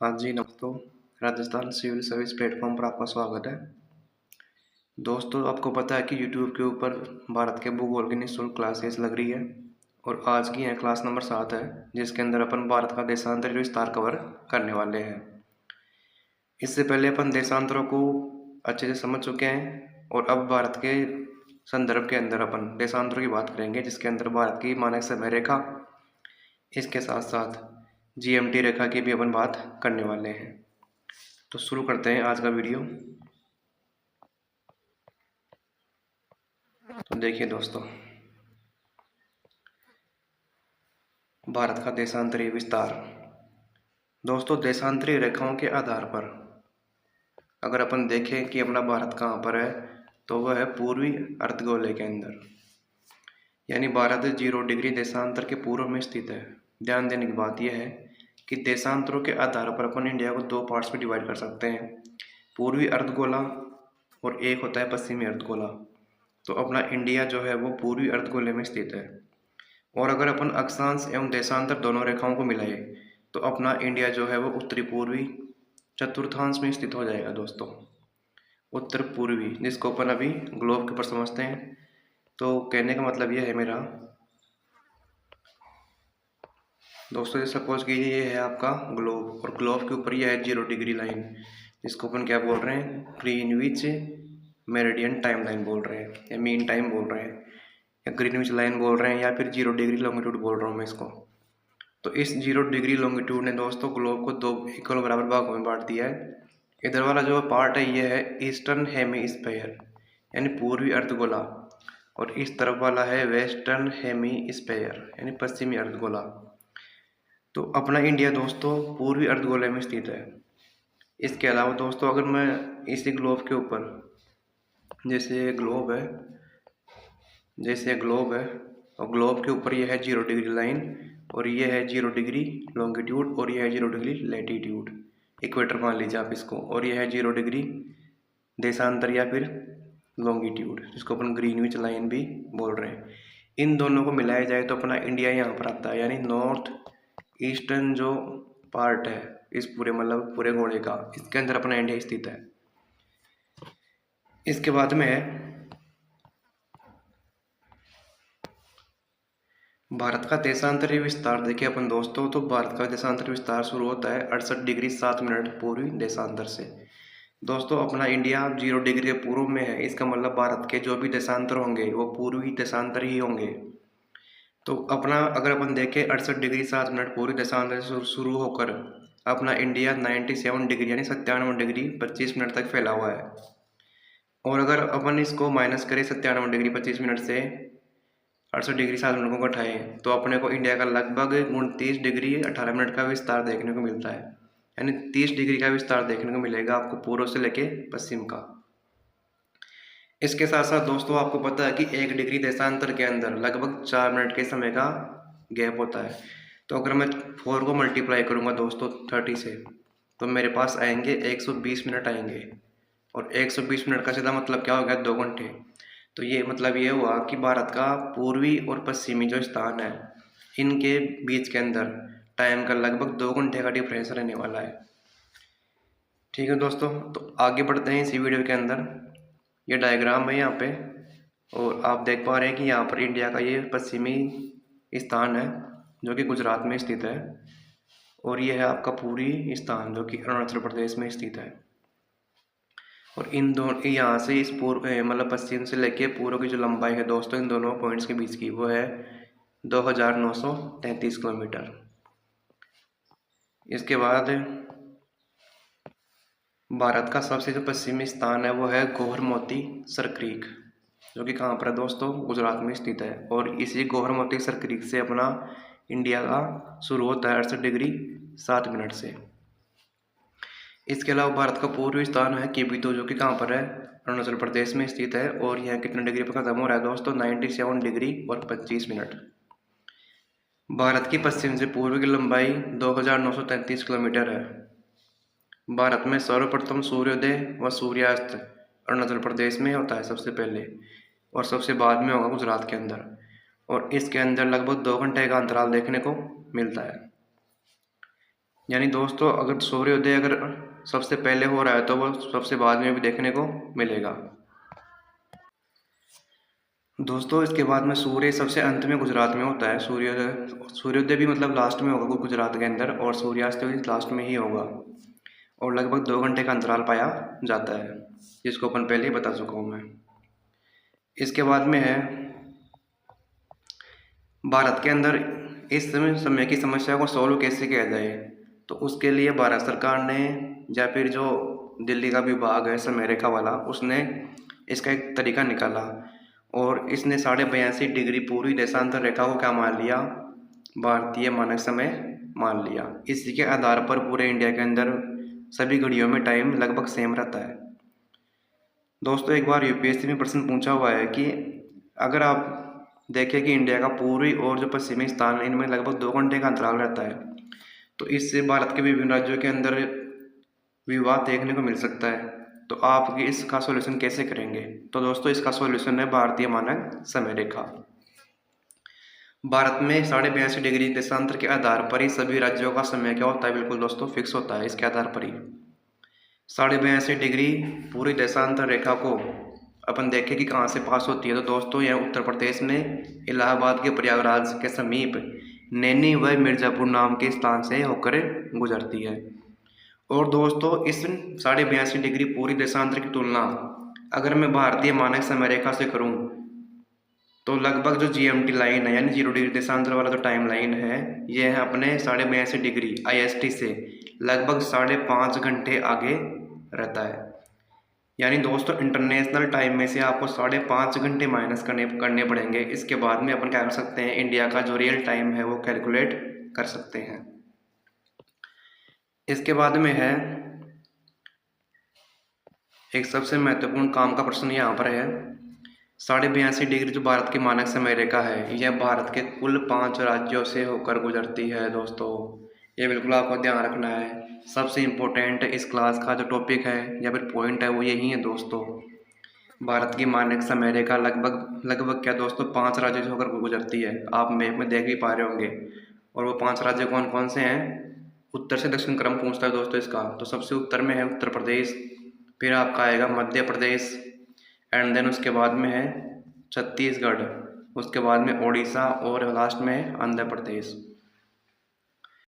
हाँ जी, दोस्तों। Rajasthan civil service platform पर आपका स्वागत है। दोस्तों, आपको पता है कि यूट्यूब के ऊपर भारत के भूगोल की निःशुल्क क्लासेस लग रही है और आज की है क्लास नंबर 7 है, जिसके अंदर अपन भारत का देशांतर विस्तार कवर करने वाले हैं। इससे पहले अपन देशांतरों को अच्छे से समझ चुके हैं और अब भारत के संदर्भ के अंदर अपन देशांतरों की बात करेंगे, जिसके अंदर भारत की मानक समय रेखा, इसके साथ साथ जीएमटी रेखा की भी अपन बात करने वाले हैं। तो शुरू करते हैं आज का वीडियो। तो देखिए दोस्तों, भारत का देशांतरीय विस्तार। दोस्तों, देशांतरीय रेखाओं के आधार पर अगर अपन देखें कि अपना भारत कहाँ पर है, तो वह है पूर्वी अर्धगोले के अंदर, यानी भारत 0 डिग्री देशांतर के पूर्व में स्थित है। ध्यान देने की बात यह है कि देशांतरों के आधार पर अपन इंडिया को 2 पार्ट्स में डिवाइड कर सकते हैं, पूर्वी अर्धगोला और एक होता है पश्चिमी अर्धगोला। तो अपना इंडिया जो है वो पूर्वी अर्धगोले में स्थित है। और अगर अपन अक्षांश एवं देशांतर दोनों रेखाओं को मिलाए तो अपना इंडिया जो है वो उत्तरी पूर्वी चतुर्थांश में स्थित हो जाएगा दोस्तों। उत्तर पूर्वी, जिसको अपन अभी ग्लोब के ऊपर समझते हैं। तो कहने का मतलब यह है मेरा दोस्तों, ये सपोज कीजिए ये है आपका ग्लोब और ग्लोब के ऊपर यह है 0 डिग्री लाइन, जिसको अपन क्या बोल रहे हैं, ग्रीनविच मेरिडियन टाइम लाइन बोल रहे हैं या मीन टाइम बोल रहे हैं या ग्रीनविच लाइन बोल रहे हैं या फिर 0 डिग्री लॉन्गिट्यूड बोल रहा हूँ मैं इसको। तो इस 0 डिग्री लॉन्गिट्यूड ने दोस्तों ग्लोब को 2 इक्वल बराबर भागों में बांट दिया है। इधर वाला जो पार्ट है ये है ईस्टर्न हेमीस्फीयर यानी पूर्वी अर्धगोला, और इस तरफ वाला है वेस्टर्न हेमीस्फीयर यानी पश्चिमी अर्धगोला। तो अपना इंडिया दोस्तों पूर्वी अर्धगोले में स्थित है। इसके अलावा दोस्तों, अगर मैं इसी ग्लोब के ऊपर जैसे ग्लोब है और ग्लोब के ऊपर यह है 0 डिग्री लाइन और यह है 0 डिग्री लॉन्गिट्यूड और यह है 0 डिग्री लैटिट्यूड, इक्वेटर मान लीजिए आप इसको, और यह है 0 डिग्री देशांतर या फिर लॉन्गिट्यूड, जिसको अपन ग्रीनविच लाइन भी बोल रहे हैं। इन दोनों को मिलाया जाए तो अपना इंडिया यहाँ पर आता है, यानी नॉर्थ ईस्टर्न जो पार्ट है इस पूरे मतलब पूरे गोले का, इसके अंदर अपना इंडिया स्थित है। इसके बाद में है भारत का देशांतरीय विस्तार। देखिए अपन दोस्तों, तो भारत का देशांतरीय विस्तार शुरू होता है 68 डिग्री 7 मिनट पूर्वी देशांतर से। दोस्तों, अपना इंडिया 0 डिग्री के पूर्व में है, इसका मतलब भारत के जो भी देशांतर होंगे वो पूर्वी देशांतर ही होंगे। तो अपना अगर अपन देखें 68 डिग्री 7 मिनट पूर्वी देशांतर से शुरू होकर अपना इंडिया 97 डिग्री यानी 97 डिग्री 25 मिनट तक फैला हुआ है। और अगर अपन इसको माइनस करें 97 डिग्री 25 मिनट से 68 डिग्री 7 मिनट को घटाएं तो अपने को इंडिया का लगभग 29 डिग्री 18 मिनट का विस्तार देखने को मिलता है, यानी 30 डिग्री का विस्तार देखने को मिलेगा आपको पूर्व से लेके पश्चिम का। इसके साथ साथ दोस्तों, आपको पता है कि 1 डिग्री देशांतर के अंदर लगभग 4 मिनट के समय का गैप होता है। तो अगर मैं 4 को मल्टीप्लाई करूँगा दोस्तों 30 से, तो मेरे पास आएंगे 120 मिनट आएंगे, और 120 मिनट का सीधा मतलब क्या हो गया, 2 घंटे। तो ये मतलब ये हुआ कि भारत का पूर्वी और पश्चिमी जो स्थान है इनके बीच के अंदर टाइम का लगभग 2 घंटे का डिफरेंस रहने वाला है। ठीक है दोस्तों, तो आगे बढ़ते हैं इसी वीडियो के अंदर। ये डायग्राम है यहाँ पे और आप देख पा रहे हैं कि यहाँ पर इंडिया का ये पश्चिमी स्थान है जो कि गुजरात में स्थित है, और ये है आपका पूर्वी स्थान जो कि अरुणाचल प्रदेश में स्थित है। और इन दोनों यहाँ से इस पूर्व मतलब पश्चिम से लेके पूर्व की जो लंबाई है दोस्तों इन दोनों पॉइंट्स के बीच की, वो है 2933 किलोमीटर। इसके बाद भारत का सबसे जो पश्चिमी स्थान है वो है गोहरमोती सरक्रीक, जो कि कहाँ पर है दोस्तों, गुजरात में स्थित है। और इसी गोहरमोती सरक्रीक से अपना इंडिया का शुरू होता है 68 डिग्री 7 मिनट से। इसके अलावा भारत का पूर्वी स्थान है किबितो, जो कि कहाँ पर है, अरुणाचल प्रदेश में स्थित है, और यह कितने डिग्री पर खत्म हो रहा है दोस्तों, 97 डिग्री और 25 मिनट। भारत की पश्चिम से पूर्व की लंबाई 2933 किलोमीटर है। भारत में सर्वप्रथम सूर्योदय व सूर्यास्त अरुणाचल प्रदेश में होता है सबसे पहले, और सबसे बाद में होगा गुजरात के अंदर, और इसके अंदर लगभग 2 घंटे का अंतराल देखने को मिलता है। यानी दोस्तों अगर सूर्योदय अगर सबसे पहले हो रहा है तो वो सबसे बाद में भी देखने को मिलेगा। दोस्तों इसके बाद में सूर्य सबसे अंत में गुजरात में होता है। सूर्योदय सूर्योदय भी मतलब लास्ट में होगा गुजरात के अंदर, और सूर्यास्त भी लास्ट में ही होगा, और लगभग 2 घंटे का अंतराल पाया जाता है, जिसको अपन पहले ही बता चुका हूँ मैं। इसके बाद में है भारत के अंदर इस समय की समस्या को सॉल्व कैसे किया जाए। तो उसके लिए भारत सरकार ने या फिर जो दिल्ली का विभाग है समय रेखा वाला, उसने इसका एक तरीका निकाला, और इसने 82.5 डिग्री पूरी देशांतर रेखा को क्या मान लिया, भारतीय मानक समय मान लिया। इसी के आधार पर पूरे इंडिया के अंदर सभी घड़ियों में टाइम लगभग सेम रहता है। दोस्तों एक बार यूपीएससी में प्रश्न पूछा हुआ है कि अगर आप देखें कि इंडिया का पूर्वी और जो पश्चिमी स्थान है इनमें लगभग 2 घंटे का अंतराल रहता है, तो इससे भारत के विभिन्न राज्यों के अंदर विवाद देखने को मिल सकता है। तो आप इसका सॉल्यूशन कैसे करेंगे। तो दोस्तों इसका सॉल्यूशन है भारतीय मानक समय रेखा। भारत में 82.5 डिग्री देशांतर के आधार पर ही सभी राज्यों का समय क्या होता है, बिल्कुल दोस्तों फिक्स होता है। इसके आधार पर ही 82.5 डिग्री पूरी देशांतर रेखा को अपन देखें कि कहाँ से पास होती है। तो दोस्तों यह उत्तर प्रदेश में इलाहाबाद के प्रयागराज के समीप नैनी व मिर्ज़ापुर नाम के स्थान से होकर गुजरती है। और दोस्तों इस 82.5 डिग्री पूरी देशांतर की तुलना अगर मैं भारतीय मानक समय रेखा से करूं, तो लगभग जो जीएमटी लाइन है यानी 0 डिग्री देशांतर वाला जो टाइम लाइन है, यह है अपने 82.5 डिग्री आईएसटी से लगभग 5.5 घंटे आगे रहता है। यानी दोस्तों इंटरनेशनल टाइम में से आपको 5.5 घंटे माइनस करने पड़ेंगे। इसके बाद में अपन क्या कर सकते हैं, इंडिया का जो रियल टाइम है वो कैलकुलेट कर सकते हैं। इसके बाद में है एक सबसे महत्वपूर्ण काम का प्रश्न यहाँ पर है। 82.5 डिग्री जो भारत की मानक समय रेखा है, यह भारत के कुल 5 राज्यों से होकर गुजरती है। दोस्तों ये बिल्कुल आपको ध्यान रखना है। सबसे इम्पोर्टेंट इस क्लास का जो टॉपिक है या फिर पॉइंट है वो यही है दोस्तों। भारत की मानक समय रेखा लगभग क्या दोस्तों 5 राज्यों से होकर गुजरती है। आप मैप में देख भी पा रहे होंगे। और वो 5 राज्य कौन कौन से हैं, उत्तर से दक्षिण क्रम पूछता है दोस्तों इसका। तो सबसे उत्तर में है उत्तर प्रदेश, फिर आपका आएगा मध्य प्रदेश, एंड देन उसके बाद में है छत्तीसगढ़, उसके बाद में उड़ीसा, और लास्ट में है आंध्र प्रदेश।